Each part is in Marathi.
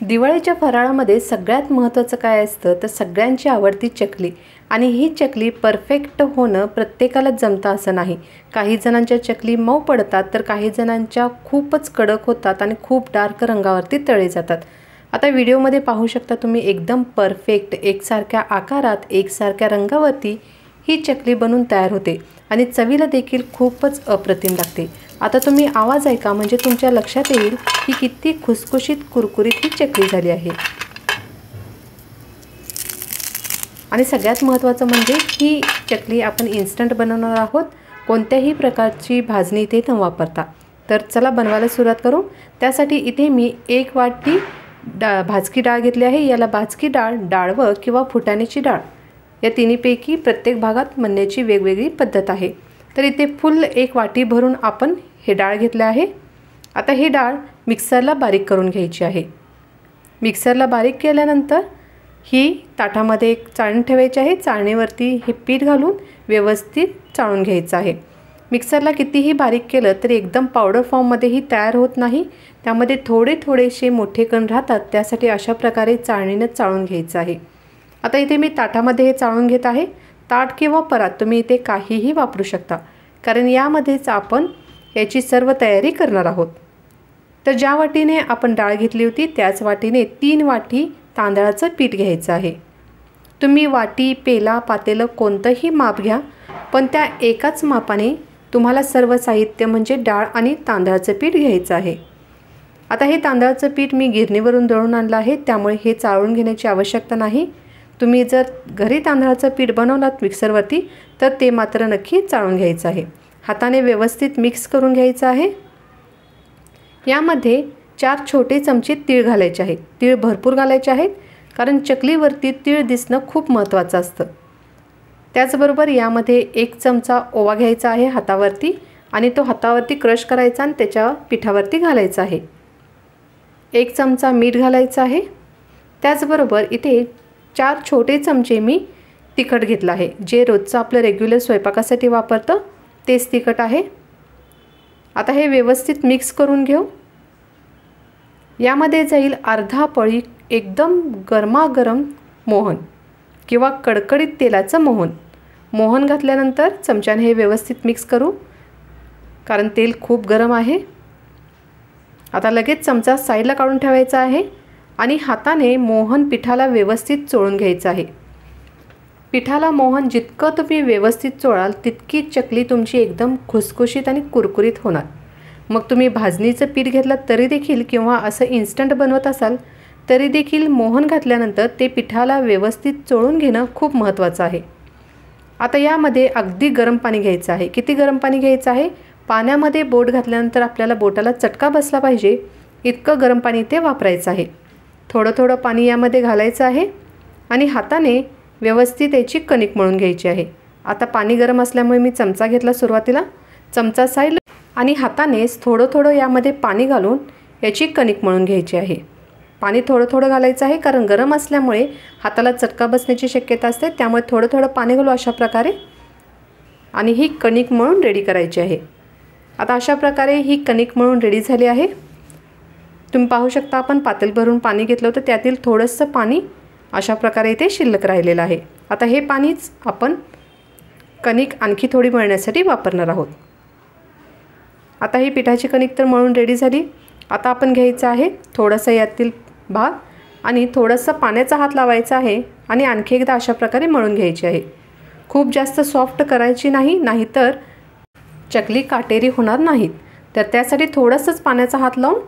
दिवाळीच्या फराळामध्ये सगळ्यात महत्त्वाचं काय असतं तर सगळ्यांची आवडती चकली। आणि ही चकली परफेक्ट होणं प्रत्येकालाच जमतं असं नाही। काही जणांच्या चकली मऊ पडतात तर काही जणांच्या खूपच कडक होतात आणि खूप डार्क रंगावरती तळे जातात। आता व्हिडिओमध्ये पाहू शकता तुम्ही एकदम परफेक्ट एकसारख्या आकारात एकसारख्या रंगावरती ही चकली बनून तयार होते आणि चवीला देखील खूपच अप्रतिम लागते। आता तुम्ही आवाज ऐका म्हणजे तुमच्या लक्षात येईल की किती खुसखुशीत कुरकुरीत ही चकली झाली आहे। आणि सगळ्यात महत्त्वाचं म्हणजे ही चकली आपण इन्स्टंट बनवणार आहोत, कोणत्याही प्रकारची भाजणी इथे न वापरता। तर चला बनवायला सुरुवात करू। त्यासाठी इथे मी 1 वाटी भाजकी डाळ घेतली आहे। याला भाजकी डाळ, डाळवं किंवा फुटाण्याची डाळ या तिन्हीपैकी प्रत्येक भागात म्हणण्याची वेगवेगळी पद्धत आहे। तर इथे फुल 1 वाटी भरून आपण हे डाळ घेतले आहे। आता ही डाळ मिक्सरला बारीक करून घ्यायची आहे। मिक्सरला बारीक केल्यानंतर ही ताटामध्ये एक चाळण ठेवायची आहे। चाळणीवरती हे पीठ घालून व्यवस्थित चाळून घ्यायचं आहे। मिक्सरला कितीही बारीक केलं तरी एकदम पावडर फॉर्ममध्ये ही तयार होत नाही, त्यामध्ये थोडेसे मोठे कण राहतात, त्यासाठी अशा प्रकारे चाळणीने चाळून घ्यायचं आहे। आता इथे मी ताटामध्ये हे चाळून घेत आहे। ताट किंवा परात तुम्ही इथे काहीही वापरू शकता, कारण यामध्येच आपण याची सर्व तयारी करणार आहोत। तर ज्या वाटीने आपण डाळ घेतली होती त्याच वाटीने 3 वाटी तांदळाचं पीठ घ्यायचं आहे। तुम्ही वाटी, पेला, पातेलं कोणतंही माप घ्या, पण त्या एकाच मापाने तुम्हाला सर्व साहित्य म्हणजे डाळ आणि तांदळाचं पीठ घ्यायचं आहे। आता हे तांदळाचं पीठ मी गिरणीवरून दळून आणलं आहे, त्यामुळे हे चाळून घेण्याची आवश्यकता नाही। तुम्ही जर घरी तांदळाचं पीठ बनवलात मिक्सरवरती तर ते मात्र नक्की चाळून घ्यायचं आहे। हाताने व्यवस्थित मिक्स करून घ्यायचं आहे। यामध्ये 4 छोटे चमचे तीळ घालायचे आहेत। तीळ भरपूर घालायचे आहेत, कारण चकलीवरती तीळ दिसणं खूप महत्त्वाचं असतं। त्याचबरोबर यामध्ये 1 चमचा ओवा घ्यायचा आहे हातावरती आणि तो हातावरती क्रश करायचा आणि त्याच्या पिठावरती घालायचा आहे। 1 चमचा मीठ घालायचं आहे। त्याचबरोबर इथे 4 छोटे चमचे मी तिखट घेतलं आहे, जे रोजचं आपलं रेग्युलर स्वयंपाकासाठी वापरतं तेच तिखट आहे। आता हे व्यवस्थित मिक्स करून घेऊ। यामध्ये जाईल अर्धा पळी एकदम गरमागरम मोहन किंवा कडकडीत तेलाचं मोहन। मोहन घातल्यानंतर चमच्याने हे व्यवस्थित मिक्स करू, कारण तेल खूप गरम आहे। आता लगेच चमचा साईडला काढून ठेवायचा आहे आणि हाताने मोहन पिठाला व्यवस्थित चोळून घ्यायचं आहे। पिठाला मोहन जितकं तुम्ही व्यवस्थित चोळाल तितकी चकली तुमची एकदम खुसखुशीत आणि कुरकुरीत होणार। मग तुम्ही भाजणीचं पीठ घेतलं तरी देखील किंवा असं इन्स्टंट बनवत असाल तरी देखील मोहन घातल्यानंतर ते पिठाला व्यवस्थित चोळून घेणं खूप महत्त्वाचं आहे। आता यामध्ये अगदी गरम पाणी घ्यायचं आहे। किती गरम पाणी घ्यायचं आहे? पाण्यामध्ये बोट घातल्यानंतर आपल्याला बोटाला चटका बसला पाहिजे इतकं गरम पाणी ते वापरायचं आहे। थोडं पाणी यामध्ये घालायचं आहे आणि हाताने व्यवस्थित याची कणिक मळून घ्यायची आहे। आता पाणी गरम असल्यामुळे मी चमचा घेतला सुरुवातीला, चमचा साईडला आणि हातानेच थोडं यामध्ये पाणी घालून याची कणिक मळून घ्यायची आहे। पाणी थोडं घालायचं आहे, कारण गरम असल्यामुळे हाताला चटका बसण्याची शक्यता असते, त्यामुळे थोडं पाणी घालू अशा प्रकारे आणि ही कणिक मळून रेडी करायची आहे। आता अशा प्रकारे ही कणिक मळून रेडी झाली आहे। तुम्ही पाहू शकता आपण पातेल भरून पाणी घेतलं होतं, त्यातील थोडंसं पाणी अशा प्रकारे इथे शिल्लक राहिलेलं आहे। आता हे पाणीच आपण कणिक आणखी थोडी मळण्यासाठी वापरणार आहोत। आता ही पिठाची कणिक तर मळून रेडी झाली। आता आपण घ्यायचं आहे थोडंसं यातील भाग आणि थोडंसं पाण्याचा हात लावायचा आहे आणि आणखी एकदा अशा प्रकारे मळून घ्यायची आहे। खूप जास्त सॉफ्ट करायची नाही, नाहीतर चकली काटेरी होणार नाहीत। तर त्यासाठी थोडंसंच पाण्याचा हात लावून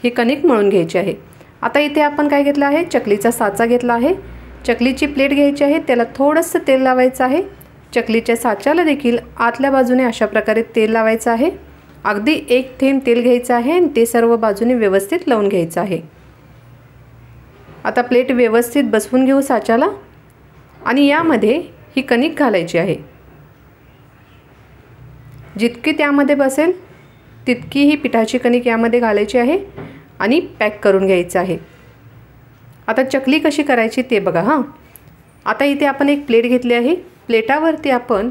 ही कणिक मळून घ्यायची आहे। आता इथे आपण काय घेतलं आहे? चकलीचा साचा घेतला आहे। चकलीची प्लेट घ्यायची आहे, त्याला थोडंसं तेल लावायचं आहे। चकलीच्या साच्याला देखील आतल्या बाजूने अशा प्रकारे तेल लावायचं आहे। अगदी 1 थेंब तेल घ्यायचं आहे आणि ते सर्व बाजूने व्यवस्थित लावून घ्यायचं आहे। आता प्लेट व्यवस्थित बसवून घेऊ साच्याला आणि यामध्ये ही कणिक घालायची आहे। जितकी त्यामध्ये बसेल तितकी ही पिठाची कणिक यामध्ये घालायची आहे आणि पॅक करून घ्यायचं आहे। आता चकली कशी करायची ते बघा हां। आता इथे आपण एक प्लेट घेतली आहे। प्लेटावरती आपण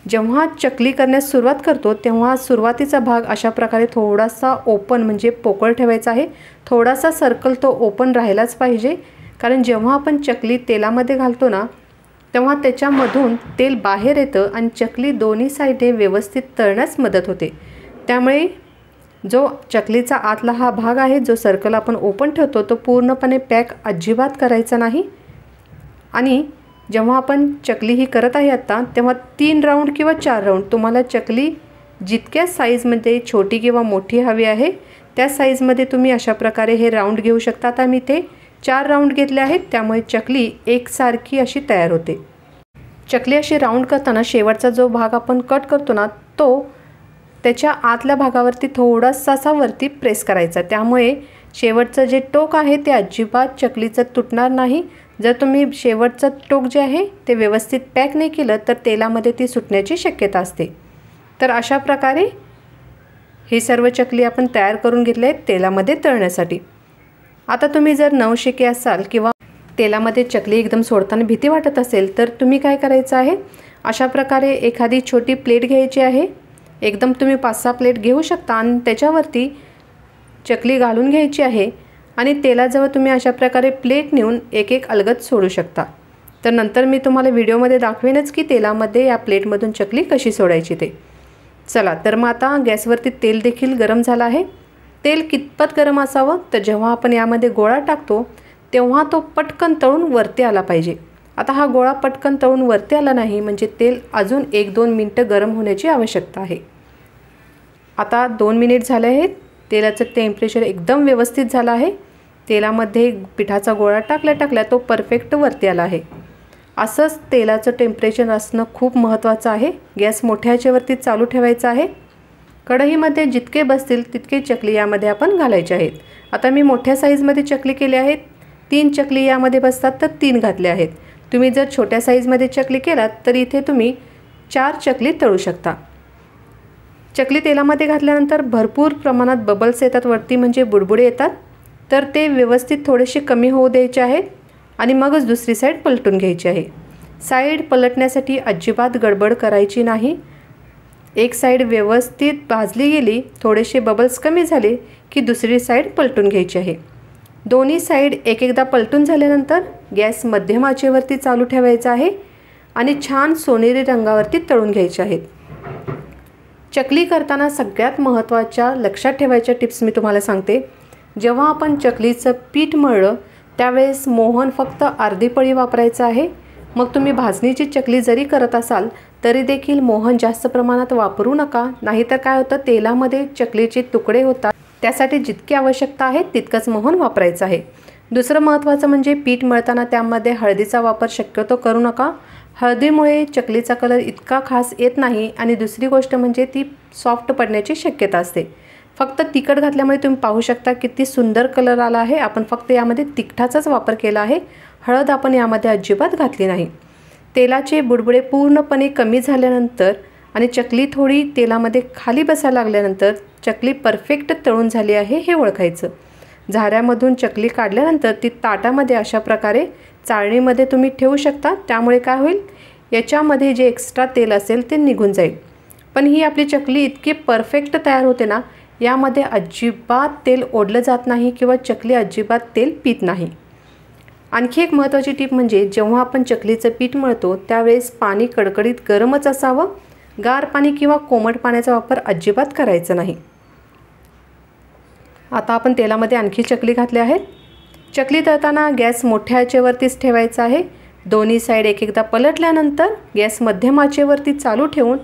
जेव्हा चकली करण्यास सुरुवात करतो तेव्हा सुरुवातीचा भाग अशा प्रकारे थोडासा ओपन म्हणजे पोकळ ठेवायचा आहे. थोडासा सर्कल तो ओपन राहिलाच पाहिजे, कारण जेव्हा आपण चकली तेलामध्ये घालतो ना तेव्हा त्याच्यामधून तेल बाहेर येतं आणि चकली दोन्ही साईडने व्यवस्थित तळण्यास मदत होते. त्यामुळे जो चकलीचा आतला हा भाग आहे, जो सर्कल आपण ओपन ठेवतो, तो पूर्णपणे पॅक अजिबात करायचा नाही. आणि जेव्हा आपण चकली ही करत आहे आता, तेव्हा 3 राऊंड किंवा 4 राऊंड तुम्हाला चकली जितक्या साईजमध्ये छोटी किंवा मोठी हवी आहे त्या साईजमध्ये तुम्ही अशा प्रकारे हे राऊंड घेऊ शकता. आता मी ते 4 राऊंड घेतले आहेत, त्यामुळे चकली एकसारखी अशी तयार होते. चकली अशी राऊंड करताना शेवटचा जो भाग आपण कट करतो ना, तो त्याच्या आतल्या भागावरती थोडासा असा वरती प्रेस करायचा. त्यामुळे शेवटचं जे टोक आहे ते अजिबात चकलीचं तुटणार नाही. जर तुम्ही शेवटचं टोक जे आहे ते व्यवस्थित पॅक नाही केलं तर तेलामध्ये ती सुटण्याची शक्यता असते. तर अशा प्रकारे ही सर्व चकली आपण तयार करून घेतले आहेत तेलामध्ये तळण्यासाठी. आता तुम्ही जर नवशिके असाल किंवा तेलामध्ये चकली एकदम सोडताना भीती वाटत असेल तर तुम्ही काय करायचं आहे, अशा प्रकारे एखादी छोटी प्लेट घ्यायची आहे. एकदम तुम्ही 5-6 प्लेट घेऊ शकता आणि त्याच्यावरती चकली घालून घ्यायची आहे आणि तेलाजवळ तुम्ही अशा प्रकारे प्लेट नेऊन एक एक अलगद सोडू शकता. तर नंतर मी तुम्हाला व्हिडिओमध्ये दाखवेनच की तेलामध्ये या प्लेटमधून चकली कशी सोडायची ते. चला तर मग आता गॅसवरती तेल देखील गरम झालं आहे. तेल कितपत गरम असावं, तर जेव्हा आपण यामध्ये गोळा टाकतो तेव्हा तो पटकन तळून वरती आला पाहिजे. आता हा गोळा पटकन तळून वरती आला नाही म्हणजे तेल अजून 1-2 मिनटं गरम होण्याची आवश्यकता आहे. आता 2 मिनिट झाले आहेत. तेलाचं टेम्परेचर एकदम व्यवस्थित झालं आहे. तेलामध्ये पिठाचा गोळा टाकल्या तो परफेक्ट वरती आला आहे. असंच तेलाचं टेम्परेचर असणं खूप महत्त्वाचं आहे. गॅस मोठ्या आचेवरती चालू ठेवायचा आहे. कढईमध्ये जितके बसतील तितके चकली यामध्ये आपण घालायचे आहेत. आता मी मोठ्या साईजमध्ये चकली केली आहेत. 3 चकली यामध्ये बसतात तर 3 घातले आहेत. तुम्ही जर छोट्या साईजमध्ये चकली केलात तर इथे तुम्ही 4 चकली तळू शकता. चकली तेलामध्ये घातल्यानंतर भरपूर प्रमाणात बबल्स येतात वरती, म्हणजे बुडबुडे येतात. तर ते व्यवस्थित थोडेसे कमी होऊ द्यायचे आहेत आणि मगच दुसरी साईड पलटून घ्यायची आहे. साईड पलटण्यासाठी अजिबात गडबड करायची नाही. एक साईड व्यवस्थित भाजली गेली, थोडेसे बबल्स कमी झाले की दुसरी साईड पलटून घ्यायची आहे. दोन्ही साईड एकदा पलटून झाल्यानंतर गॅस मध्यम आचेवरती चालू ठेवायचा आहे आणि छान सोनेरी रंगावरती तळून घ्यायचे आहेत. चकली करताना सगळ्यात महत्त्वाच्या लक्षात ठेवायच्या टिप्स मी तुम्हाला सांगते. जेव्हा आपण चकलीचं पीठ मळलं त्यावेळेस मोहन फक्त अर्धी पळी वापरायचं आहे. मग तुम्ही भाजणीची चकली जरी करत असाल तरी देखील मोहन जास्त प्रमाणात वापरू नका, नाहीतर काय होतं, तेलामध्ये चकलीचे तुकडे होतात. त्यासाठी जितकी आवश्यकता आहे तितकंच मोहन वापरायचं आहे. दुसरं महत्त्वाचं म्हणजे पीठ मळताना त्यामध्ये हळदीचा वापर शक्यतो करू नका. हळदीमुळे चकलीचा कलर इतका खास येत नाही आणि दुसरी गोष्ट म्हणजे ती सॉफ्ट पडण्याची शक्यता असते. फक्त तिखट घातल्यामुळे तुम्ही पाहू शकता किती सुंदर कलर आला आहे. आपण फक्त यामध्ये तिखटाचाच वापर केला आहे, हळद आपण यामध्ये अजिबात घातली नाही. तेलाचे बुडबुडे पूर्णपणे कमी झाल्यानंतर आणि चकली थोडी तेलामध्ये खाली बसायला लागल्यानंतर चकली परफेक्ट तळून झाली आहे हे ओळखायचं. झाऱ्यामधून चकली काढल्यानंतर ती ताटामध्ये अशा प्रकारे चाळणीमध्ये तुम्ही ठेवू शकता. त्यामुळे काय होईल, याच्यामध्ये जे एक्स्ट्रा तेल असेल ते निघून जाईल. पण ही आपली चकली इतकी परफेक्ट तयार होते ना, यामध्ये अजिबात तेल ओढलं जात नाही किंवा चकली अजिबात तेल पित नाही. आणखी एक महत्त्वाची टीप म्हणजे जेव्हा आपण चकलीचं पीठ मळतो त्यावेळेस पाणी कडकडीत गरमच असावं. गार पाणी किंवा कोमट पाण्याचा वापर अजिबात करायचा नाही. आता आपण तेलामध्ये आणखी चकली घातली आहेत. चकली तळताना गॅस मोठ्या आचेवरतीच ठेवायचा आहे. दोन्ही साईड एकदा पलटल्यानंतर गॅस मध्यम आचेवरती चालू ठेवून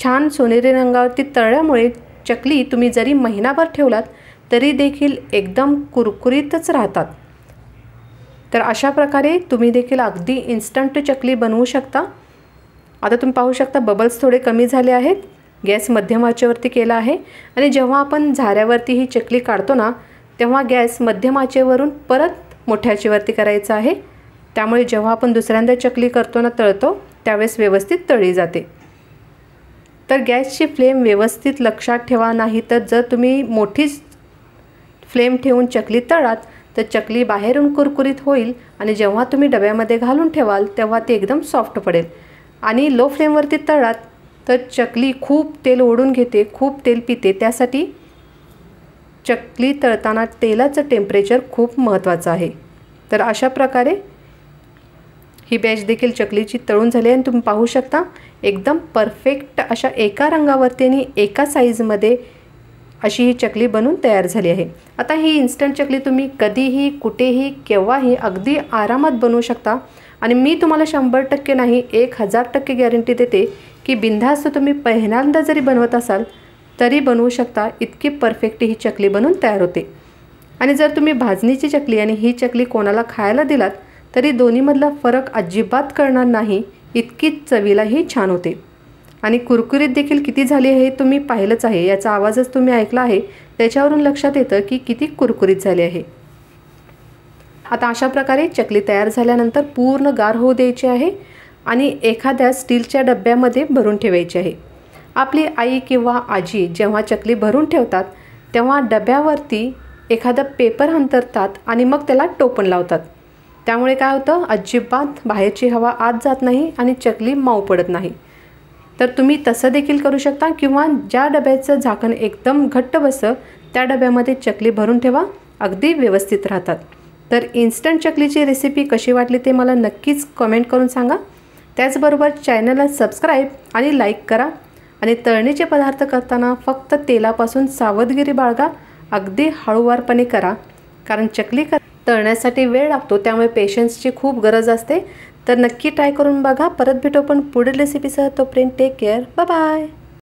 छान सोनेरी रंगावरती तळल्यामुळे चकली तुम्ही जरी महिनाभर ठेवलात तरी देखील एकदम कुरकुरीतच राहतात. तर अशा प्रकारे तुम्ही देखील अगदी इन्स्टंट चकली बनवू शकता. आता तुम्ही पाहू शकता बबल्स थोडे कमी झाले आहेत. गॅस मध्यम आचेवरती केला आहे आणि जेव्हा आपण झाऱ्यावरती ही चकली काढतो ना तेव्हा गॅस मध्यम आचेवरून परत मोठ्या आचेवरती करायचा आहे. त्यामुळे जेव्हा आपण दुसऱ्यांदा चकली करतो ना, तळतो, त्यावेळेस व्यवस्थित तळली जाते. तर गॅसची फ्लेम व्यवस्थित लक्षात ठेवा, नाही तर जर तुम्ही मोठी फ्लेम ठेवून चकली तळात तर चकली बाहेरून कुरकुरीत होईल आणि जेव्हा तुम्ही डब्यामध्ये घालून ठेवाल तेव्हा ती एकदम सॉफ्ट पडेल. आणि लो फ्लेमवरती तळात तर चकली खूप तेल ओढून घेते, खूप तेल पिते. त्यासाठी चकली तळताना तेलाचं टेम्परेचर खूप महत्त्वाचं आहे. तर अशा प्रकारे ही बॅच देखील चकलीची तळून झाली आणि तुम्ही पाहू शकता एकदम परफेक्ट अशा एका रंगावरती आणि एका साईजमध्ये अशी ही चकली बनून तयार झाली आहे. आता ही इन्स्टंट चकली तुम्ही कधीही, कुठेही, केव्हाही अगदी आरामात बनवू शकता आणि मी तुम्हाला 100% नाही 1000% गॅरंटी देते की बिनधास्त तुम्ही पहिल्यांदा जरी बनवत असाल तरी बनवू शकता. इतकी परफेक्ट ही चकली बनून तयार होते. आणि जर तुम्ही भाजणीची चकली आणि ही चकली कोणाला खायला दिलात तरी दोन्हीमधला फरक अजिबात कळणार नाही. इतकी चवीलाही छान होते आणि कुरकुरीत देखील किती झाली हे तुम्ही पाहिलंच आहे. याचा आवाजच तुम्ही ऐकला आहे, त्याच्यावरून लक्षात येतं की किती कुरकुरीत झाले आहे. आता अशा प्रकारे चकली तयार झाल्यानंतर पूर्ण गार होऊ द्यायची आहे आणि एखाद्या स्टीलच्या डब्यामध्ये भरून ठेवायची आहे. आपली आई किंवा आजी जेव्हा चकली भरून ठेवतात तेव्हा डब्यावरती एखादा पेपर अंथरतात आणि मग त्याला टोपण लावतात. त्यामुळे काय होतं, अजिबात बाहेरची हवा आत जात नाही आणि चकली मऊ पडत नाही. तर तुम्ही तसं देखील करू शकता किंवा ज्या डब्याचं झाकण एकदम घट्ट बसतं त्या डब्यामध्ये चकली भरून ठेवा, अगदी व्यवस्थित राहतात. तर इन्स्टंट चकलीची रेसिपी कशी वाटली ते मला नक्कीच कमेंट करून सांगा. त्याचबरोबर चॅनलला सबस्क्राईब आणि लाईक करा आणि तळणीचे पदार्थ करताना फक्त तेलापासून सावधगिरी बाळगा. अगदी हळूवारपणे करा, कारण चकली तळण्यासाठी वेळ लागतो, त्यामुळे पेशन्सची खूप गरज असते. तर नक्की ट्राय करून बघा. परत भेटू आपण पुढील रेसिपीसह. तोपर्यंत टेक केअर. Bye bye.